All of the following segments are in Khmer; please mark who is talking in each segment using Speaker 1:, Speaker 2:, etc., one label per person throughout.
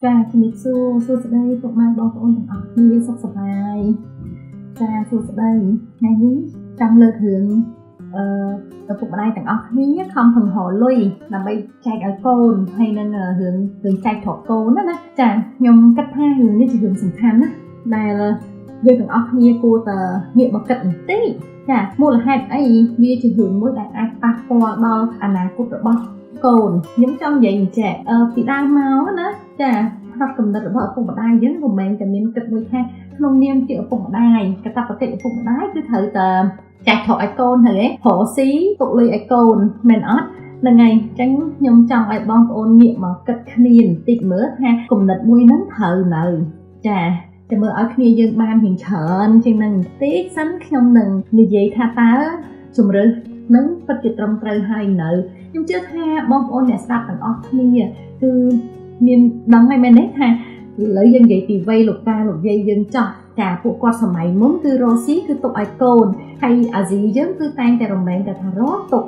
Speaker 1: ចាជំរាបសួរសួស្តីពុកម៉ែបងប្អូនទាំងអស់គ្នាសុខសប្បាយចាសួស្តីថ្ងៃនេះចង់លើករឿងឪពុកម្ដាយទាំងអស់គ្នាខំប្រឹងរកលុយដើម្បីចែកឲ្យកូនហើយនឹងរឿងចែកទ្រព្យកូនណាចាខ្ញុំគិតថារឿងនេះជារឿងសំខាន់ណាដែលយើងទាំងអស់គ្នាគួរតែងាកមកគិតបន្តិចចាមូលហេតុអីវាជារឿងមួយដែលអាចប៉ះពាល់ដល់អនាគតរបស់កូនខ្ញុំចង់និយាយអញ្ចឹងពីដើមមកណាចាផ្នត់គំនិតរបស់ឪពុកម្ដាយយើងមិនមែនតែមានគិតមួយថាក្នុងនាមជាឪពុកម្ដាយកាតព្វកិច្ចឪពុកម្ដាយគឺត្រូវតែចែកទ្រព្យឲ្យកូនហ្នឹងឯងរកស៊ីទុកលុយឲ្យកូនមែនអត់ហ្នឹងហើយអញ្ចឹងខ្ញុំចង់ឲ្យបងប្អូនងាកមកគិតគ្នាបន្តិចមើលថាគំនិតមួយហ្នឹងត្រូវនៅចាចាំមើលឲ្យគ្នាយើងបានរៀងច្រើនជាងនឹងបន្តិចសិនខ្ញុំនឹងនិយាយថាតើជំរឿសនឹងពិតជាត្រឹមត្រូវហើយនៅខ្ញុំជឿថាបងប្អូនអ្នកស្ដាប់ទាំងអស់គ្នាគឺមានដឹងហើយមែនទេថាឥឡូវយើងនិយាយពីវ័យលោកតាលោកយាយយើងចាស់ចាពួកគាត់សម័យមុនគឺរស់ស៊ីគឺទុកឲ្យកូនហើយអាស៊ីយើងគឺតែងតែរំលែងតែថារកទុក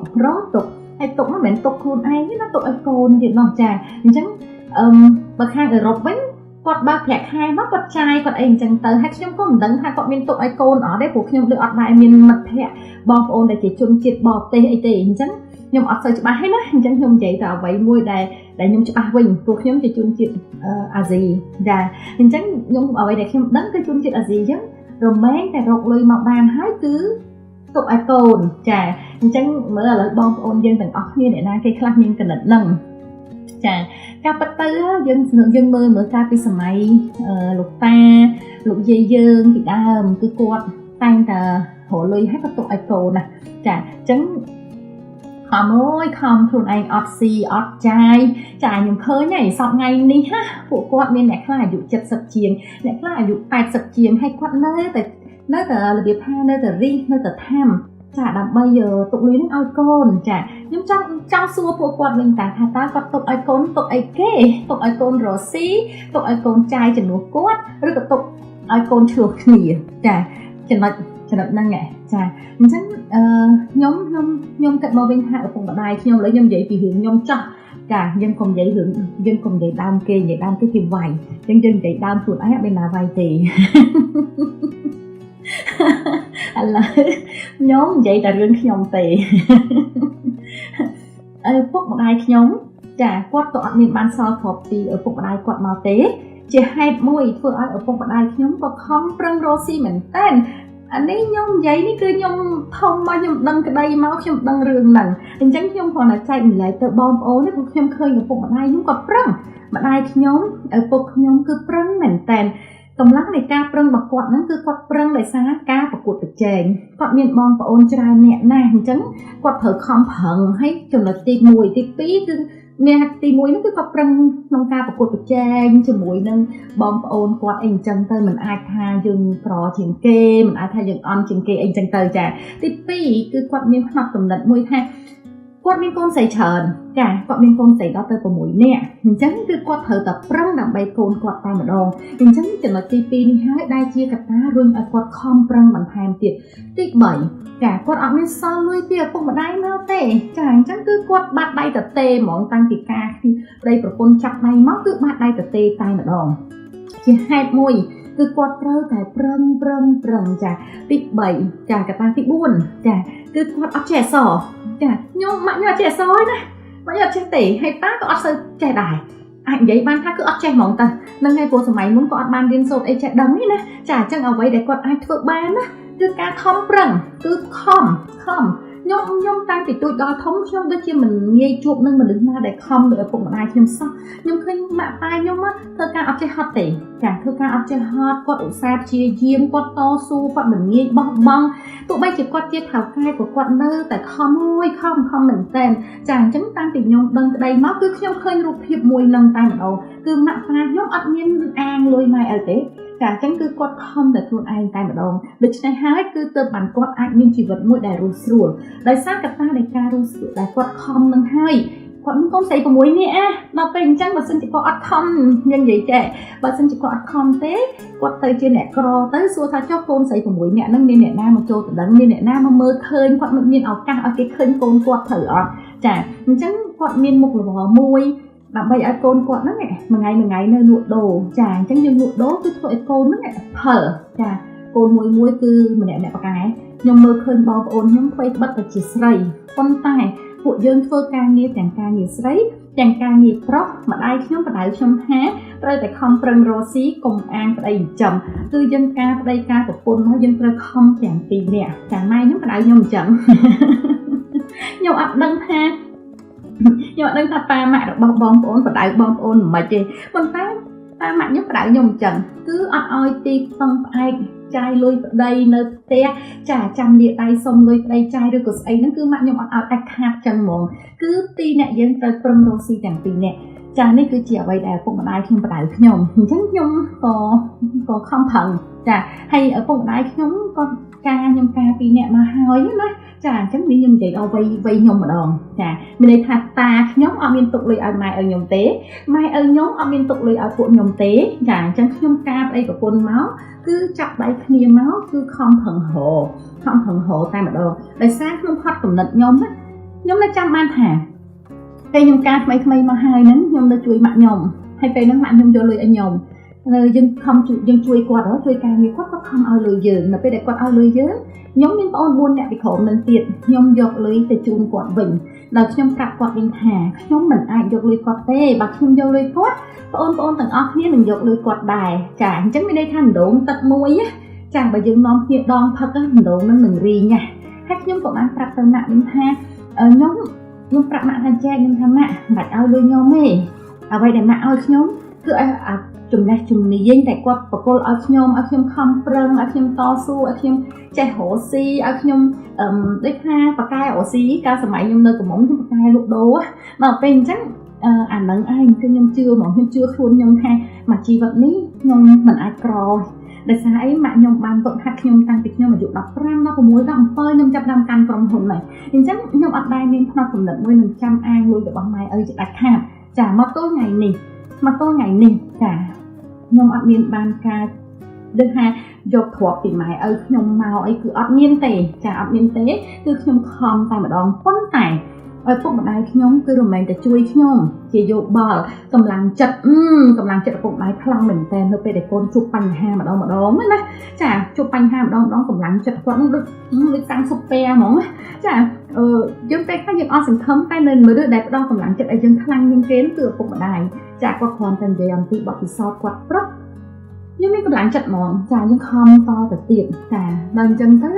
Speaker 1: ហើយទុកមិនមែនទុកខ្លួនឯងទេណាទុកឲ្យកូនទៀតនោះចាអញ្ចឹងបើខាងអឺរ៉ុបវិញគាត់បើកប្រាក់ខែមកគាត់ចាយគាត់អីអញ្ចឹងទៅហើយខ្ញុំក៏មិនដឹងថាគាត់មានទុកឲ្យកូនអត់ទេព្រោះខ្ញុំដូចអត់ដែរមានមិត្តភ័ក្តិបងប្អូនដែលជាជនជាតិបរទេសអីទេអញ្ចឹងខ្ញុំអត់សូវច្បាស់ទេណាអញ្ចឹងខ្ញុំនិយាយតែអ្វីមួយដែលខ្ញុំច្បាស់វិញព្រោះខ្ញុំជាជនជាតិអាស៊ីចាអញ្ចឹងខ្ញុំអ្វីដែលខ្ញុំដឹងគឺជនជាតិអាស៊ីអញ្ចឹងរមែងតែរកលុយមកបានហើយគឺទុកឲ្យកូនចាអញ្ចឹងមើលឥឡូវបងប្អូនយើងទាំងអស់គ្នាអ្នកណាគេខ្លះមានគណិតហ្នឹងចាការពិតទៅយើងមើលការពីសម័យលោកតាលោកយាយយើងពីដើមគឺគាត់តែងតែរកលុយឲ្យគាត់ទុកឲ្យកូនណាចាអញ្ចឹងខំខ្លួនឯងអត់ស៊ីអត់ចាយខ្ញុំឃើញហើយសពថ្ងៃនេះណាពួកគាត់មានអ្នកខ្លះអាយុ70ជាងអ្នកខ្លះអាយុ80ជាងហើយគាត់នៅតែរបៀបថានៅតែរីកនៅតែថាំចាដើម្បីទុកលុយនឹងឲ្យកូនចាខ្ញុំចង់សួរពួកគាត់វិញថាតើគាត់ទុកឲ្យកូនទុកអីគេទុកឲ្យកូនរស់ស៊ីទុកឲ្យកូនចាយជំនួសគាត់ឬក៏ទុកឲ្យកូនឆ្លោះគ្នាចាចំណុចហ្នឹងចាអញ្ចឹងខ្ញុំគិតមកវិញថាឪពុកម្ដាយខ្ញុំឥឡូវខ្ញុំនិយាយពីរឿងខ្ញុំចាស់ចាយើងកុំនិយាយរឿងយើងកុំនិយាយដើមគេនិយាយដើមគេគេវាយអញ្ចឹងយើងនិយាយដើមខ្លួនឯងអត់មានណាវាយទេឥឡូវខ្ញុំនិយាយតែរឿងខ្ញុំទេឪពុកម្ដាយខ្ញុំចាគាត់ក៏អត់មានបានសល់ទ្រព្យពីឪពុកម្ដាយគាត់មកទេជាហេតុមួយធ្វើឲ្យឪពុកម្ដាយខ្ញុំក៏ខំប្រឹងរកស៊ីមែនតើអានេះខ្ញុំនិយាយនេះគឺខ្ញុំធំមកខ្ញុំដឹងក្តីមកខ្ញុំដឹងរឿងហ្នឹងអញ្ចឹងខ្ញុំគ្រាន់តែចែកម្លែកទៅបងប្អូននេះព្រោះខ្ញុំឃើញឪពុកម្ដាយខ្ញុំគាត់ប្រឹងម្ដាយខ្ញុំឪពុកខ្ញុំគឺប្រឹងមែនតើកម្លាំងនៃការប្រឹងរបស់គាត់ហ្នឹងគឺគាត់ប្រឹងដោយសារការប្រកួតប្រជែងគាត់មានបងប្អូនច្រើនអ្នកណាស់អញ្ចឹងគាត់ត្រូវខំប្រឹងហើយចំណុចទី1ទី2គឺអ្នកទី1ហ្នឹងគឺគាត់ប្រឹងក្នុងការប្រកួតប្រជែងជាមួយនឹងបងប្អូនគាត់អីអញ្ចឹងទៅមិនអាចថាយើងក្រជាងគេមិនអាចថាយើងអន់ជាងគេអីអញ្ចឹងទៅចាទី2គឺគាត់មានផ្នត់គំនិតមួយថាគាត់មានកូនស្រីច្រើនចាគាត់មានកូនស្រីដល់ទៅ6នាក់អញ្ចឹងគឺគាត់ត្រូវតែប្រឹងដើម្បីកូនគាត់តែម្ដងអញ្ចឹងចំណុចទី2នេះហើយដែលជាកត្តារុញឲ្យគាត់ខំប្រឹងបន្ថែមទៀតទី3ចាគាត់អត់មានសល់លុយពីឪពុកម្ដាយមកទេចាអញ្ចឹងគឺគាត់បាត់ដៃទទេហ្មងតាំងពីការប្តីប្រពន្ធចាប់ដៃមកគឺបាត់ដៃទទេតែម្ដងជាហេតុមួយគឺគាត់ត្រូវតែប្រឹងចាទី3ចាកត្តាទី4ចាគឺគាត់អត់ចេះអក្សរចាខ្ញុំម៉ាក់ខ្ញុំអត់ចេះអក្សរទេណាម៉ាក់ខ្ញុំអត់ចេះទេហើយប៉ាក៏អត់សូវចេះដែរអាចនិយាយបានថាគឺអត់ចេះហ្មងតានឹងហើយព្រោះសម័យមុនក៏អត់បានរៀនសូត្រអីចេះដឹងទេណាចាអញ្ចឹងអ្វីដែលគាត់អាចធ្វើបានណាគឺការខំប្រឹងគឺខំខ្ញុំតាំងពីទូចដល់ធំខ្ញុំដូចជាមិនងាយជួបនឹងមនុស្សណាដែលខំដោយឪពុកម្ដាយខ្ញុំសោះខ្ញុំឃើញម៉ាក់ប៉ាខ្ញុំធ្វើការអត់ចេះហត់ទេចាធ្វើការអត់ចេះហត់គាត់ឧស្សាហ៍ព្យាយាមគាត់តស៊ូគាត់មិនងាយបោះបង់ទោះបីជាគាត់ជាថៅកែក៏គាត់នៅតែខំមែនតើចាអញ្ចឹងតាំងពីខ្ញុំដឹងក្តីមកគឺខ្ញុំឃើញរូបភាពមួយនឹងតែម្ដងគឺម៉ាក់ប៉ាខ្ញុំអត់មានអាងលុយម៉ែឪទេចាអញ្ចឹងគឺគាត់ខំតែខ្លួនឯងតែម្ដងដូច្នេះហើយគឺទើបបានគាត់អាចមានជីវិតមួយដែលរស់ស្រួលដោយសារកត្តានៃការរស់ស្រួលដែលគាត់ខំនឹងហើយគាត់មានកូនស្រី6នាក់ដល់ពេលអញ្ចឹងបើសិនជាគាត់អត់ខំយើងនិយាយចេះបើសិនជាគាត់អត់ខំទេគាត់ទៅជាអ្នកក្រទៅសួរថាចុះកូនស្រី6នាក់ហ្នឹងមានអ្នកណាមកចូលទៅដឹងមានអ្នកណាមកមើលឃើញគាត់មិនមានឱកាសឲ្យគេឃើញកូនគាត់ត្រូវអត់ចាអញ្ចឹងគាត់មានមុខរបរមួយ ដើម្បីឲ្យកូនគាត់ហ្នឹងមួយថ្ងៃនៅលក់ដូរចាអញ្ចឹងយើងលក់ដូរគឺធ្វើឲ្យកូនហ្នឹងផលចាកូនមួយគឺម្នាក់ប្រកែខ្ញុំមើលឃើញបងប្អូនខ្ញុំធ្វើបិទទៅជាស្រីប៉ុន្តែពួកយើងធ្វើការងារទាំងការងារស្រីទាំងការងារប្រុសម្ដាយខ្ញុំបដៅខ្ញុំថាត្រូវតែខំប្រឹងរកស៊ីកុំអាងប្តីចិញ្ចឹមគឺយើងការប្តីការប្រពន្ធមកយើងត្រូវខំទាំងពីរនាក់ចាម៉ែខ្ញុំបដៅខ្ញុំអញ្ចឹងខ្ញុំអត់ដឹងថាប៉ាម៉ាក់របស់បងប្អូនបដៅបងប្អូនមិនទេប៉ុន្តែប៉ាម៉ាក់ខ្ញុំបដៅខ្ញុំអញ្ចឹងគឺអត់ឲ្យទីពឹងផ្អែកចាយលុយប្តីនៅផ្ទះចាចាំលាដៃសុំលុយប្តីចាយឬក៏ស្អីហ្នឹងគឺម៉ាក់ខ្ញុំអត់ឲ្យដាច់ខាតចឹងហ្មងគឺទីអ្នកយើងត្រូវប្រឹងរកស៊ីទាំងពីរនាក់ចានេះគឺជាអ្វីដែលឪពុកម្ដាយខ្ញុំបដៅខ្ញុំអញ្ចឹងខ្ញុំក៏ខំប្រឹងចាហើយឪពុកម្ដាយខ្ញុំក៏ការខ្ញុំការពីរនាក់មកហើយណាចាអញ្ចឹងខ្ញុំនិយាយដល់វ័យខ្ញុំម្ដងចាមានន័យថាតាខ្ញុំអត់មានទុកលុយឲ្យម៉ែឪខ្ញុំទេម៉ែឪខ្ញុំអត់មានទុកលុយឲ្យពួកខ្ញុំទេចាអញ្ចឹងខ្ញុំការប្តីប្រពន្ធមកគឺចាប់ដៃគ្នាមកគឺខំប្រឹងរតែម្ដងដោយសារខ្ញុំខត់កំណត់ខ្ញុំនៅចាំបានថាពេលខ្ញុំការថ្មីមកហើយហ្នឹងខ្ញុំនៅជួយម៉ាក់ខ្ញុំហើយពេលហ្នឹងម៉ាក់ខ្ញុំយកលុយឲ្យខ្ញុំយើងខំយើងជួយគាត់ជួយការងារគាត់ខំឲ្យលុយយើងនៅពេលដែលគាត់ឲ្យលុយយើងខ្ញុំមានបងប្អូន4នាក់ពីក្រុមនឹងទៀតខ្ញុំយកលុយទៅជូនគាត់វិញដល់ខ្ញុំប្រាប់គាត់វិញថាខ្ញុំមិនអាចយកលុយគាត់ទេបើខ្ញុំយកលុយគាត់បងប្អូនទាំងអស់គ្នានឹងយកលុយគាត់ដែរចាអញ្ចឹងមានន័យថាម្ដងទឹកមួយចាបើយើងនាំគ្នាដងផឹកម្ដងនឹងរីងណាហើយខ្ញុំក៏បានប្រាប់ទៅម៉ាក់វិញថាខ្ញុំប្រាប់ម៉ាក់ថាចាខ្ញុំថាម៉ាក់មិនបាច់ឲ្យលុយខ្ញុំទេអ្វីដែលម៉ាក់ឲ្យខ្ញុំគឺឲ្យចំណេះជំនាញតែគាត់បកគលឲ្យខ្ញុំខំប្រឹងឲ្យខ្ញុំតស៊ូឲ្យខ្ញុំចេះរកស៊ីឲ្យខ្ញុំដូចថាបកកែរកស៊ីកាលសម័យខ្ញុំនៅកំមុំខ្ញុំបកកែលក់ដូរដល់ពេលអញ្ចឹងអានឹងឯងគឺខ្ញុំជឿហ្មងខ្ញុំជឿខ្លួនខ្ញុំថាមួយជីវិតនេះខ្ញុំមិនអាចក្រដោយសារអីម៉ាក់ខ្ញុំបានฝึกហាត់ខ្ញុំតាំងពីខ្ញុំអាយុ15 16 17ខ្ញុំចាប់ដើមកាន់ក្រុមហ៊ុនហើយអញ្ចឹងខ្ញុំអត់ដែរមានផ្នត់គំនិតមួយនឹងចាំអាងលុយរបស់ម៉ែឪជាដាច់ខាតចាមកទល់ថ្ងៃនេះចាខ្ញុំអត់មានបានការដឹងថាយកទ្រព្យពីម៉ែឪខ្ញុំមកអីគឺអត់មានទេចាអត់មានទេគឺខ្ញុំខំតែម្ដងប៉ុន្តែឪពុកម្ដាយខ្ញុំគឺរមែងតែជួយខ្ញុំជាយោបល់កម្លាំងចិត្តឪពុកម្ដាយខ្លាំងមែនតើនៅពេលដែលកូនជួបបញ្ហាម្ដងណាចាជួបបញ្ហាម្ដងកម្លាំងចិត្តគាត់នឹងដូចតាំងស៊ុបពេហ្មងចាយើងពេលខ្លះយើងអត់សង្ឃឹមតែនៅមើលដែលផ្ដោតកម្លាំងចិត្តឲ្យយើងខ្លាំងជាងគេគឺឪពុកម្ដាយចាគាត់គ្រាន់តែនិយាយអំពីបទពិសោធន៍គាត់ប្រុសយើងមានកម្លាំងចិត្តហ្មងចាយើងខំតទៅទៀតចាដល់អញ្ចឹងទៅ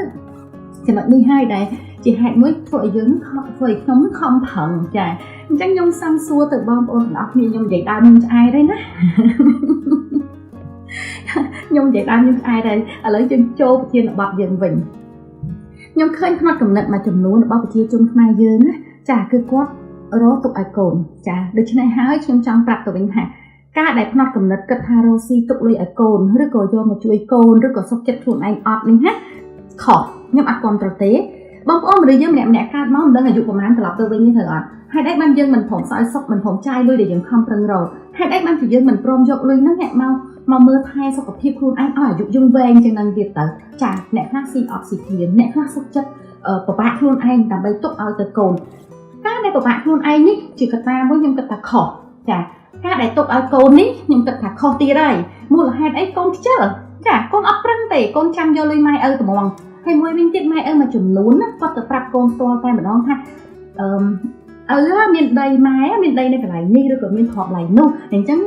Speaker 1: ចំណុចនេះហើយដែលជាហេតុមួយធ្វើឲ្យខ្ញុំខំប្រឹងចាអញ្ចឹងខ្ញុំសាំសួរទៅបងប្អូនទាំងអស់គ្នាខ្ញុំនិយាយដើមខ្ញុំឆ្អែតហើយណាខ្ញុំនិយាយដើមខ្ញុំឆ្អែតហើយឥឡូវយើងចូលប្រធានបទយើងវិញខ្ញុំឃើញផ្នត់គំនិតមួយចំនួនរបស់ប្រជាជនខ្មែរយើងណាចាគឺគាត់រកទុកឲ្យកូនចាដូច្នេះហើយខ្ញុំចង់ប្រាប់ទៅវិញថាការដែលផ្នត់គំនិតគិតថារកស៊ីទុកលុយឲ្យកូនឬក៏យកមកជួយកូនឬក៏សុខចិត្តខ្លួនឯងអត់នេះណាខុសខ្ញុំអត់គ្រប់ត្រទេបងប្អូនមនុស្សយើងម្នាក់កើតមកមិនដឹងអាយុប្រហែលត្រឡប់ទៅវិញទេត្រូវអត់ហេតុអីបានយើងមិនព្រមសោយសុខមិនព្រមចាយលុយដែលយើងខំប្រឹងរកហេតុអីបានជាយើងមិនព្រមយកលុយហ្នឹងអ្នកមកមើលថែសុខភាពខ្លួនឯងឲ្យអាយុយើងវែងជាងនឹងទៀតទៅចាអ្នកខ្លះស៊ីអត់ស៊ីឃ្លានអ្នកខ្លះសុខចិត្តពិបាកខ្លួនឯងដើម្បីទុកឲ្យទៅកូនការដែលពិបាកខ្លួនឯងនេះជាកត្តាមួយខ្ញុំគិតថាខុសចាការដែលទុកឲ្យកូននេះខ្ញុំគិតថាខុសទៀតហើយមូលហេតុអីកូនខ្ជិលចាកូនអត់ប្រឹងទេកូនចាំយកលុយម៉ែឪត្មងហើយមួយវិញទៀតម៉ែឪមួយចំនួនណាគាត់ទៅប្រាប់កូនផ្ទាល់តែម្ដងថាមានដីម៉ែមានដីនៅកន្លែងនេះឬក៏មានទ្រព្យឡើងនោះអញ្ចឹង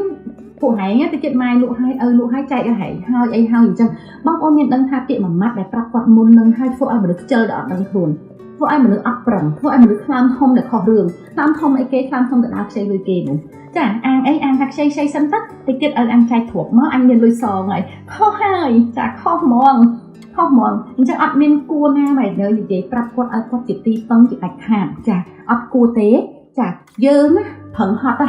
Speaker 1: ពួកហែងទៅចិត្តម៉ែលក់ឲ្យឪលក់ឲ្យចែកឲ្យហែងហើយអីហើយអញ្ចឹងបងប្អូនមានដឹងថាពាក្យមួយម៉ាត់ដែលប្រាប់គាត់មុននឹងឲ្យធ្វើឲ្យមនុស្សខ្ជិលដល់អត់ដឹងខ្លួនធ្វើឲ្យមនុស្សអត់ប្រឹងធ្វើឲ្យមនុស្សខ្លាំងធំដែលខុសរឿងខ្លាំងធំអីគេខ្លាំងធំទៅដល់ខ្ចីលុយគេនោះចាអាងអីអាងថាខ្ចីសិនទៅតិចទៀតឲ្យអាងចែកទ្រព្យមកអញមានលុយសងហើយខុសហើយចាខុសហ្មងអញ្ចឹងអត់មានគួរណាបែបនៅនិយាយប្រាប់គាត់ឲ្យគាត់ជាទីពឹងជាដាច់ខាតចាអត់គួរទេចាយើងប្រឹងហត់ណា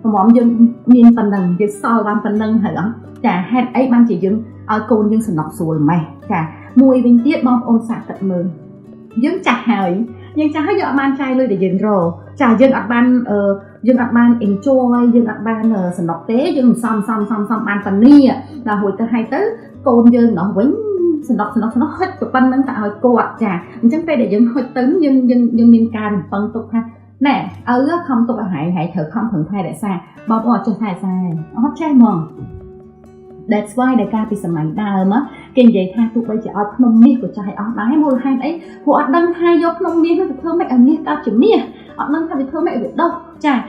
Speaker 1: ប្រហែលយើងមានប៉ុណ្ណឹងយើងសល់បានប៉ុណ្ណឹងហើយអត់ចាហេតុអីបានជាយើងឲ្យកូនយើងសំណក់ស្រួលម៉េះចាមួយវិញទៀតបងប្អូនសាកទឹកមើលយើងចាស់ហើយយើងអត់បានចាយលុយដែលយើងរកចាយើងអត់បានenjoy យើងអត់បានសំណក់ទេយើងសំបានប៉ុណ្នេះដល់រួចទៅហើយទៅកូនយើងដល់វិញសំណក់ហុចប៉ុណ្្នឹងតែឲ្យគាត់ចាអញ្ចឹងពេលដែលយើងហុចទៅយើងមានការរំពឹងទុកថា nè không tụi hãy thử không thử thay đại xa bao bọc cho thay sai hót trai mong that's why đại ca bị sầm mạnh đào mà kinh vậy tha tụi bây giờ ở nông nghiệp của trai ở đáy môi hai ấy của đăng hai vô nông nghiệp nó thưa mẹ ở nghiệp ta chừng nia ở đăng thay thưa mẹ việc đâu trai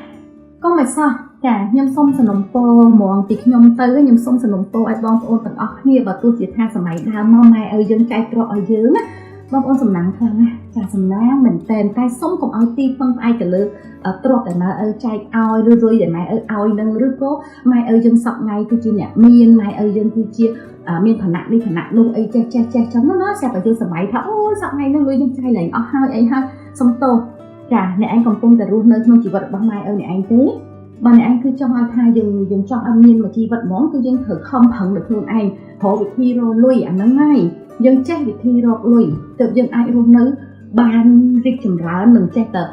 Speaker 1: con mày sao cả nhom sông sần nông po mòn tịt nhom tới nhom sông sần nông po ai bong ôn tận ở kia và tôi chỉ tha sầm mạnh đào mà mày ở dương trai pro ở dưới á bong ôn sầm nặng khang á trà sầm ná mình tên tay sống cùng ao ti phân ai cả lư ở trọแต่มาใจเอาเรื่อยๆแต่มาเอานึงหรือก็มายังสับไงคือจีเนี่ยมีนมายังคือจีมีฐานะนี่ฐานะลูกไอ้แจ๊ๆๆnó sẽ phải chơi sầm máy tháoสับไงนึงเลยยังใจไหลเอาhaiไอ้ha xong to trà này anh còn tungแต่รู้nơi không chỉ vật bằng mai này anh thế mà này anh cứ trong hai thai dùng trong âm nhiên mà chi vật món cứ dân thử không thẳng được luôn anh thổ bị thi rồi lui anh nói ngay dân chết bị thi rồi lui tự dân ai luôn nữ ban rịch chừng rã mình chết tờ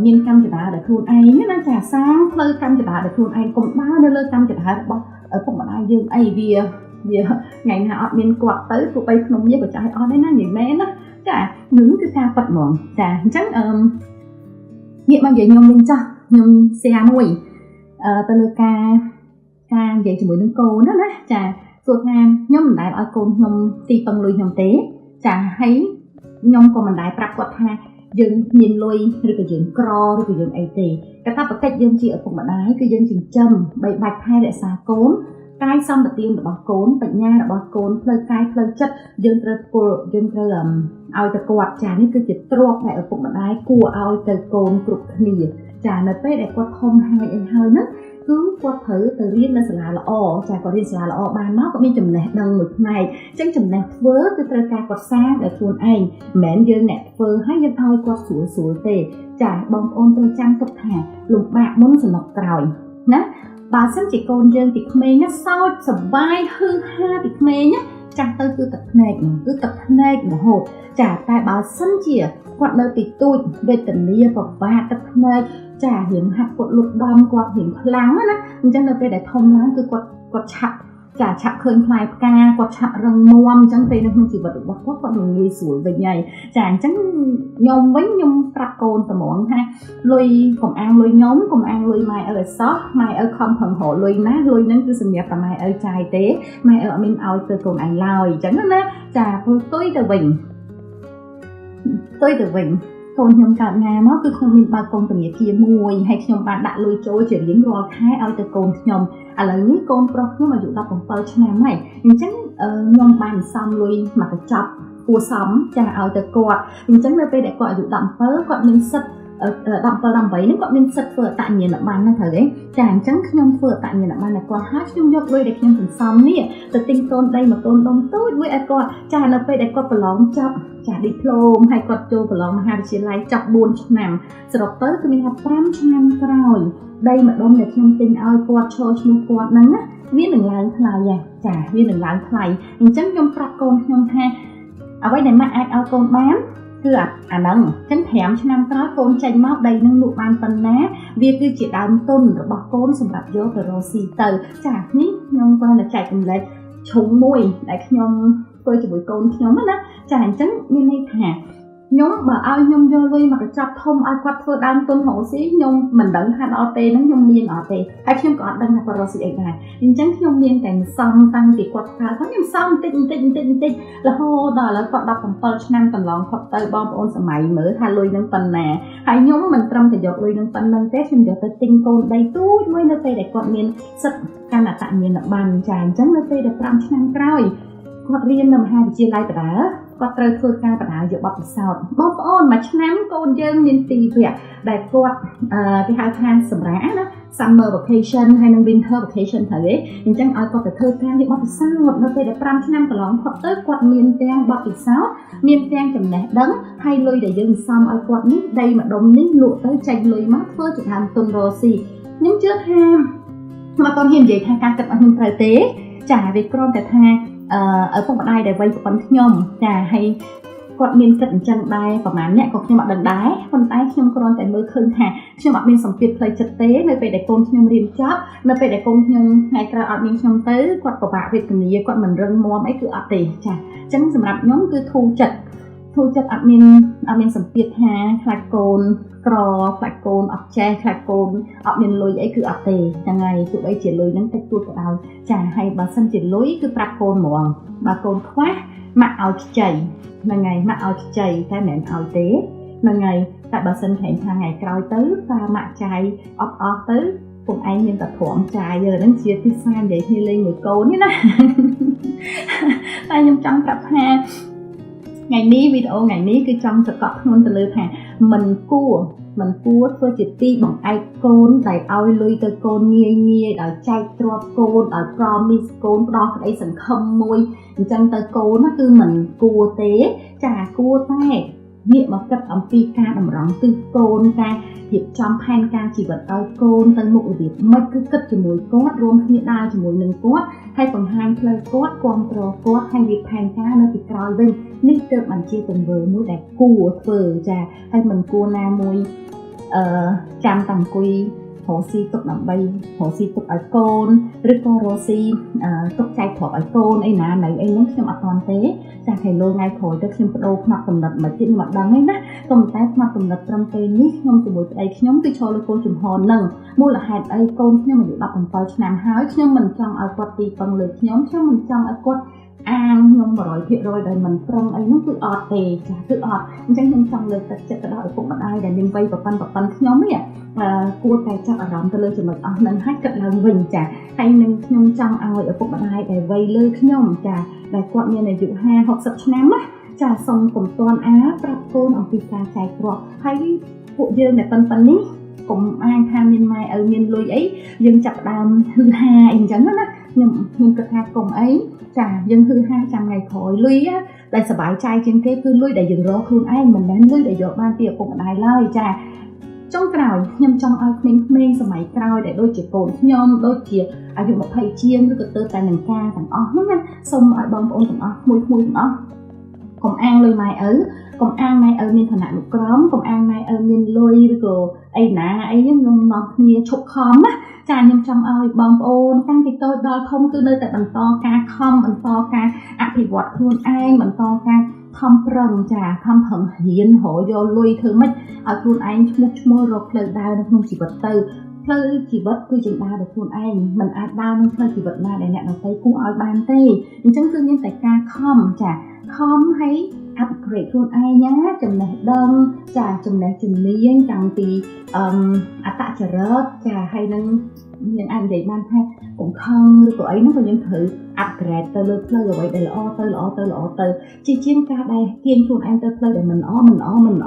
Speaker 1: miền cam chả đã được luôn anh nhớ nó trà sáng lơ cam chả đã được luôn anh cũng bao nơi lơ cam chả đã được ở cùng bạn ai dương ai bìa ngày nào miền quạt tới tụi bay nông nghiệp của trái ở đấy nó nhìn mẹ nó cả những cái ca vật mỏng trà chắc nghĩa bao giờ nhung linh cho nhung xe nuôi tơ lơ ca vậy chỉ mới đứng cô đó đó trà tuột nam nhung đại ở cô nhung ti phân lùi nhung tế trà thấy nhung còn mình đại bạc quạt ha dân nhìn lùi rồi cái dân cro rồi cái dân ai tì cái ta bắt cách dân chị ở cùng bạn đái cái dân chỉnh châm bảy bạch hai đại xà cốn cái xong đầu tiên là bọc cốn bệnh nha là bọc cốn phơi cái phơi chất dân trời ao từ quạt tràนี่คือจิตตรวจแต่ở cùng bạn đái của ao từ cồn cục khỉ trà nơi bé để quạt thông hai anh hơi nấc cứ quạt thử từ riêng lên là o trà còn riêng là o ban nó có bên chùm nẹt đằng ngực này chẳng chùm nẹt vớ từ trời ca quạt xa để thôn anh mẹn dương nẹt vớ hai dân thôi quạt sủa tề trà bông ôn từ trang tập thả lục bạc muốn sờ nọc còi nè bà xem chỉ còn dân thì mê nhá sau sờ vai hư ha thì mê nhá chẳng tới cứ tập này mà hột trả tại báo sân chìa quạt nơi tịch tụi về tình lia và tập này trả hiểm hạt quạt lục đom quạt hiểm láng á chẳng nơi về để thông láng cứ quạt chặt khơi mai ca quạt chặt răng muam chẳng về nó không chỉ vật được quạt đường nghi sủi về nhảy chẳng nhom với nhom trạc côn tầm món ha lùi cùng ăn lùi nhóm cùng ăn lùi mai ở sót mai ở không thần hộ lùi ná lùi nắng cứ sinh nhật và mai ở trai tế mai ở mình ao từ cùng ăn lòi chẳng nó trà tôi từ vịnhคนខ្ញុំកើតណាមកគឺខ្ញុំមានបើកកូនពញាគាមួយហើយខ្ញុំបានដាក់លុយចូលជារៀងរាល់ខែឲ្យទៅកូនខ្ញុំឥឡូវនេះកូនប្រុសខ្ញុំអាយុ17ឆ្នាំហើយអញ្ចឹងខ្ញុំបានសំលុយមកកញ្ចប់គួសមចាឲ្យទៅគាត់អញ្ចឹងនៅពេលដែលគាត់អាយុ17គាត់មានសិទ្ធិ17 18នេះគាត់មានសិទ្ធិធ្វើអត្តញ្ញាណប័ណ្ណណាត្រូវទេចាអញ្ចឹងខ្ញុំធ្វើអត្តញ្ញាណប័ណ្ណឲ្យគាត់ហើយខ្ញុំយកលុយដែលខ្ញុំសន្សំនេះទៅទិញកូនដីមកកូនដុំតូចមួយឲ្យគាត់ចានៅពេលដែលគាត់ប្រឡងចប់ចាឌីប្លូមហើយគាត់ចូលប្រឡងមហាវិទ្យាល័យចប់4ឆ្នាំសរុបទៅគឺមានថា5ឆ្នាំក្រោយដីម្ដុំដែលខ្ញុំទិញឲ្យគាត់ឈរឈ្មោះគាត់ហ្នឹងណាវានឹងឡើងថ្លៃចាវានឹងឡើងថ្លៃអញ្ចឹងខ្ញុំប្រាប់កូនខ្ញុំថាអ្វីដែលម៉ាក់អាចឲ្យកូនបានគឺអាហ្នឹងអញ្ចឹង5ឆ្នាំក្រោយកូនចេញមកដីនឹងលក់បានប៉ុណ្ណាវាគឺជាដើមទុនរបស់កូនសម្រាប់យកទៅរកស៊ីទៅចានេះខ្ញុំគាត់តែចែកចម្លែកឈុំមួយដែលខ្ញុំធ្វើជាមួយកូនខ្ញុំណាចាអញ្ចឹងមានន័យថាខ្ញុំបើឲ្យខ្ញុំយកលុយមកកញ្ចប់ធំឲ្យគាត់ធ្វើដើមទុនរកស៊ីខ្ញុំមិនដឹងថាដល់ពេលហ្នឹងខ្ញុំមានអត់ទេហើយខ្ញុំក៏អត់ដឹងថាគាត់រកស៊ីអីដែរអញ្ចឹងខ្ញុំមានតែសំតាំងពីគាត់កើតខ្ញុំសំបន្តិចរហូតដល់ឥឡូវគាត់17ឆ្នាំកន្លងផុតទៅបងប្អូនសម័យមើលថាលុយនឹងប៉ុណ្ណាហើយខ្ញុំមិនត្រឹមតែយកលុយនឹងប៉ុណ្ណឹងទេខ្ញុំយកទៅទិញកូនដីទូចមួយនៅពេលដែលគាត់មានសិទ្ធិកាន់អត្តញ្ញាណប័ណ្ណចាអញ្ចឹងនៅពេលដែល5ឆ្នាំក្រោយគាត់រៀននៅមហាវិទ្យាល័យបដាគាត់ត្រូវធ្វើការបដាយកបទពិសោធន៍បងប្អូនមួយឆ្នាំកូនយើងមាន2វគ្គដែលគាត់គេហៅថាសម្រាប់ណា summer vacation ហើយនិង winter vacation ទៅទេអញ្ចឹងឲ្យគាត់ទៅធ្វើការយកបទពិសោធន៍នៅពេលដែល5ឆ្នាំកន្លងផុតទៅគាត់មានទាំងបទពិសោធន៍មានទាំងចំណេះដឹងហើយលុយដែលយើងសន្សំឲ្យគាត់នេះដីម្ដុំនេះលក់ទៅចេញលុយមកធ្វើជាដើមទុនរកស៊ីខ្ញុំជឿថាខ្ញុំអត់ហ៊ាននិយាយថាការគិតរបស់ខ្ញុំត្រូវទេចាវាគ្រាន់តែថាឪពុកម្ដាយដែលវ័យប៉ុណ្ណឹងខ្ញុំចាហើយគាត់មានគិតអញ្ចឹងដែរប្រហែលអ្នកក៏ខ្ញុំអត់ដឹងដែរប៉ុន្តែខ្ញុំគ្រាន់តែមើលឃើញថាខ្ញុំអត់មានសម្ពាធផ្លូវចិត្តទេនៅពេលដែលកូនខ្ញុំរៀនចប់នៅពេលដែលកូនខ្ញុំថ្ងៃក្រោយអត់មានខ្ញុំទៅគាត់ពិបាកវេទនាគាត់មិនរឹងមាំអីគឺអត់ទេចាអញ្ចឹងសម្រាប់ខ្ញុំគឺធូរចិត្តអត់មានសម្ពាធថាខ្លាចកូន ក្រខ្លាចកូនអត់ចេះខ្លាចកូនអត់មានលុយអីគឺអត់ទេហ្នឹងហើយទោះបីជាលុយហ្នឹងតិចតួចក៏ដោយចាហើយបើសិនជាលុយគឺប្រាប់កូនហ្មងបើកូនខ្វះម៉ាក់ឲ្យខ្ចីហ្នឹងហើយម៉ាក់ឲ្យខ្ចីតែមិនមែនឲ្យទេហ្នឹងហើយតែបើសិនថ្ងៃក្រោយទៅតាម៉ាក់ចាយអត់ទៅពុកឯងមានតែព្រមចាយហ្នឹងជាទីផ្សារនិយាយគ្នាលេងមួយកូននេះណាតែខ្ញុំចង់ប្រាប់ថាថ្ងៃនេះវីដេអូថ្ងៃនេះគឺចង់សកត់ធ្ងន់ទៅលើថាមិនគួរធ្វើជាទីបង្អែកកូនដែលឲ្យលុយទៅកូនងាយដោយចែកទ្រព្យកូនឲ្យ promise កូនផ្ដោតក្តីសង្ឃឹមមួយអញ្ចឹងទៅកូនណាគឺមិនគួរទេចាគួរតែងាកមកគិតអំពីការតម្រង់ទិសកូនការរៀបចំផែនការជីវិតឲ្យកូនទៅមុខរបៀបម៉េចគឺគិតជាមួយគាត់រួមគ្នាដើរជាមួយនឹងគាត់ហើយបង្ហាញផ្លូវគាត់គាំទ្រគាត់ហើយរៀបផែនការនៅពីក្រោយវិញនេះទើបបានជាទង្វើមួយដែលគួរធ្វើចាហើយមិនគួរណាមួយចាំតាំងអង្គុយរកស៊ីទុកដើម្បីរកស៊ីទុកឲ្យកូនឬក៏រកស៊ីទុកចែកទ្រព្យឲ្យកូនអីណានៅអីហ្នឹងខ្ញុំអត់ទាន់ទេចាតែលោកថ្ងៃក្រោយទៅខ្ញុំបដូរផ្នត់កំណត់មកទៀតមកដឹងហ្នឹងណាក៏ប៉ុន្តែផ្នត់កំណត់ត្រឹមពេលនេះខ្ញុំជាមួយប្តីខ្ញុំគឺឈរលើគោលជំហរហ្នឹងមូលហេតុអីកូនខ្ញុំអាយុ17ឆ្នាំហើយខ្ញុំមិនចង់ឲ្យគាត់ទីពឹងលើខ្ញុំមិនចង់ឲ្យគាត់អាងខ្ញុំ 100% ដែលមិនប្រឹងអីនោះគឺអត់ទេចាគឺអត់អញ្ចឹងខ្ញុំចង់លើកទឹកចិត្តទៅដល់ឪពុកម្ដាយដែលមានវ័យប្រព័ន្ធខ្ញុំនេះគួរតែចាប់អារម្មណ៍ទៅលើចំណុចអស់ហ្នឹងហើយគិតឡើងវិញចាហើយនឹងខ្ញុំចង់ឲ្យឪពុកម្ដាយដែលវ័យលើខ្ញុំចាដែលគាត់មានអាយុ50-60ឆ្នាំណាចាសូមកុំទាន់ប្រាប់កូនអំពីការចែកទ្រព្យហើយពួកយើងតែប៉ុណ្្នេះកុំអាងថាមានម៉ែឪមានលុយអីយើងចាប់ដើមហឺហាអីអញ្ចឹងណាខ្ញុំគិតថាកុំអីចាយើងហឺហាចាំថ្ងៃក្រោយលុយដែលសบายใจជាងគេគឺលុយដែលយើងរកខ្លួនឯងមិនមែនលុយដែលយកបានពីឪពុកម្ដាយឡើយចាចុងក្រោយខ្ញុំចង់ឲ្យក្មេងៗសម័យក្រោយដែលដូចជាកូនខ្ញុំដូចជាអាយុ20ជាងឬក៏ទៅតែនឹងការទាំងអស់ហ្នឹងណាសូមឲ្យបងប្អូនទាំងអស់មួយទាំងអស់កុំអាងលុយម៉ែឪកុំអាងម៉ែឪមានឋានៈលោកក្រមកុំអាងម៉ែឪមានលុយឬក៏អីណាអីហ្នឹងខ្ញុំនាំគ្នាឈប់ខំណាចាខ្ញុំចង់ឲ្យបងប្អូនតាំងពីតូចដល់ធំគឺនៅតែបន្តការខំបន្តការអភិវឌ្ឍខ្លួនឯងបន្តការខំប្រឹងចាខំប្រឹងរៀនរកយកលុយធ្វើម៉េចឲ្យខ្លួនឯងឈ្មោះរកផ្លូវដើរនៅក្នុងជីវិតទៅផ្លូវជីវិតគឺជាដើរដោយខ្លួនឯងមិនអាចដើរនឹងផ្លូវជីវិតណាដែលអ្នកដទៃគួរឲ្យបានទេអញ្ចឹងគឺមានតែការខំចាខំឲ្យ upgrade ខ្លួនឯងណាចំណេះដឹងចាចំណេះជំនាញតាំងពីអត្តចរិតចាហើយនឹងយើងអាចនិយាយបានថាកុំខឹងឬក៏អីហ្នឹងក៏យើងត្រូវ upgrade ទៅលើផ្លូវអ្វីដែលល្អទៅជាងការដែលទាញខ្លួនឯងទៅផ្លូវដែលមិនល្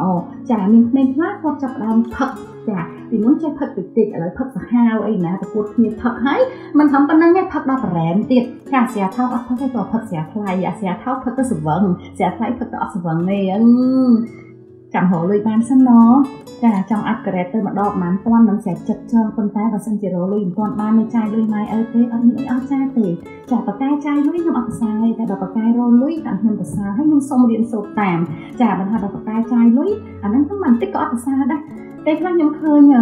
Speaker 1: អចាមានក្មេងខ្លះគាត់ចាប់ដើមផឹកចាពីមុនចេះផឹកតិចឥឡូវផឹកសាហាវអីណាប្រកួតគ្នាផឹកហើយមិនធំប៉ុណ្ណឹងទេផឹកដល់ប្រែមទៀតចាស្រាថោកអត់ផឹកទេក៏ផឹកស្រាថ្លៃអាស្រាថោកផឹកទៅស្វឹងស្រាថ្លៃផឹកទៅអត់ស្វឹងទេចាំរកលុយបានសិនណចាចង់ upgrade ទៅម្ដងមិនទាន់នឹងស្រេចចិត្តចង់ប៉ុន្តែបើសិនជារកលុយមិនទាន់បាននៅចាយលុយម៉ែឪទេអត់មានអីអស្ចារ្យទេចាបកកាយចាយលុយខ្ញុំអត់ប្រសើរទេតែបើបកកាយរកលុយតាមខ្ញុំប្រសើរហើយខ្ញុំសូមរៀនសូត្រតាមចាបើថាបកកាយចាយលុយអាហ្នឹងទៅមិនតិចក៏អត់ប្រសើរដែរតែខ្លះខ្ញុំឃើញ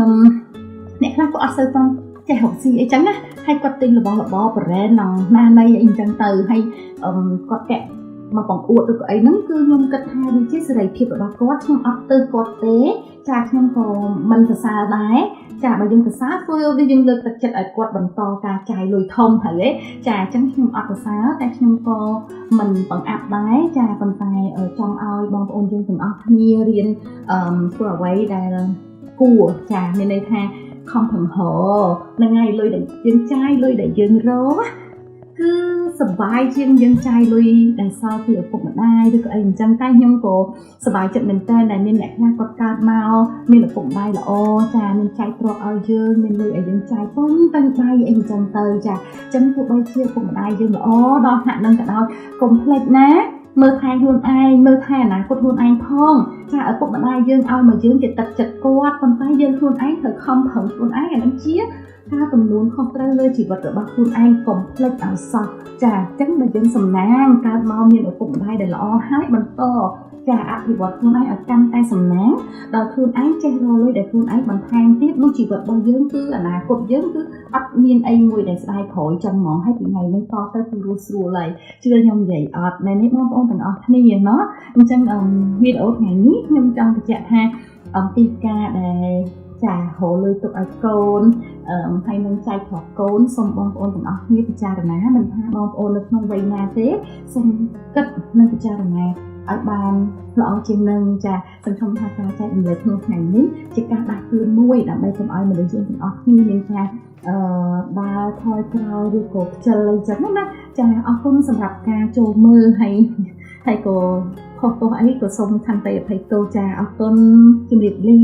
Speaker 1: អ្នកខ្លះក៏អត់សូវចង់ចេះរកស៊ីអីចឹងណាហើយគាត់ទិញរបស់របរ brand នឹងណានៃអីចឹងទៅហើយគាត់កែមកបង្អួតឬក៏អីហ្នឹងគឺខ្ញុំគិតថាវាជាសេរីភាពរបស់គាត់ខ្ញុំអត់ទៅគាត់ទេចាខ្ញុំក៏មិនសរសើរដែរចាបើយើងសរសើរធ្វើវាយើងលើកទឹកចិត្តឲ្យគាត់បន្តការចាយលុយធំហើយចាអញ្ចឹងខ្ញុំអត់សរសើរតែខ្ញុំក៏មិនបង្អាប់ដែរចាប៉ុន្តែចង់ឲ្យបងប្អូនយើងទាំងអស់គ្នារៀនធ្វើអ្វីដែលគួរចាមានន័យថាខំប្រឹងរកនឹងហើយលុយដែលយើងចាយលុយដែលយើងរកគឺសប្បាយជាងយើងចាយលុយដែលសល់ពីឪពុកម្ដាយឬក៏អីអញ្ចឹងតែខ្ញុំក៏សប្បាយចិត្តមែនតើដែលមានអ្នកខ្លះគាត់កើតមកមានឪពុកម្ដាយល្អចាមានចែកទ្រព្យឲ្យយើងមានលុយឲ្យយើងចាយពុំតាំងដៃអីអញ្ចឹងទៅចាអញ្ចឹងទោះបីជាឪពុកម្ដាយយើងល្អដល់ថ្នាក់នឹងក៏ដោយកុំភ្លេចណាមើលថែខ្លួនឯងមើលថែអនាគតខ្លួនឯងផងចាឪពុកម្ដាយយើងឲ្យមកយើងជាទឹកចិត្តគាត់ប៉ុន្តែយើងខ្លួនឯងត្រូវខំប្រឹងខ្លួនឯងអានឹងជាការទំនួលខុសត្រូវលើជីវិតរបស់ខ្លួនឯងកុំភ្លេចឲ្យសោះចាអញ្ចឹងបើយើងសំណាងកើតមកមានឪពុកម្ដាយដែលល្អហើយបន្ត ចាអភិវឌ្ឍខ្លួនឯងឲ្យកាន់តែសំណាងដល់ខ្លួនឯងចេះរកលុយដែលខ្លួនឯងបន្ថែមទៀតនោះជីវិតរបស់យើងគឺអនាគតយើងគឺអត់មានអីមួយដែលស្ដាយក្រោយចឹងហ្មងហើយពីថ្ងៃនេះតទៅគឺរស់ស្រួលហើយជឿខ្ញុំនិយាយអត់មែនទេបងប្អូនទាំងអស់គ្នាណោះអញ្ចឹងវីដេអូថ្ងៃនេះខ្ញុំចង់បញ្ជាក់ថាអំពីការដែលចារកលុយទុកឲ្យកូនហើយនឹងចែកប្រកូនសូមបងប្អូនទាំងអស់គ្នាពិចារណាមិនថាបងប្អូននៅក្នុងវ័យណាទេសូមគិតនិងពិចារណាឲ្យបានល្អជាងនឹងចាសង្ឃឹមថាការចែករំលែកក្នុងថ្ងៃនេះជាការដាស់តឿនមួយដើម្បីកុំឲ្យមនុស្សយើងទាំងអស់គ្នាមានការដើរថយក្រោយឬក៏ខ្ជិលអីចឹងណាចាអរគុណសម្រាប់ការចូលមើលហើយក៏ខុសទោសអីក៏សូមខន្តីអភ័យទោសចាអរគុណជម្រាបលា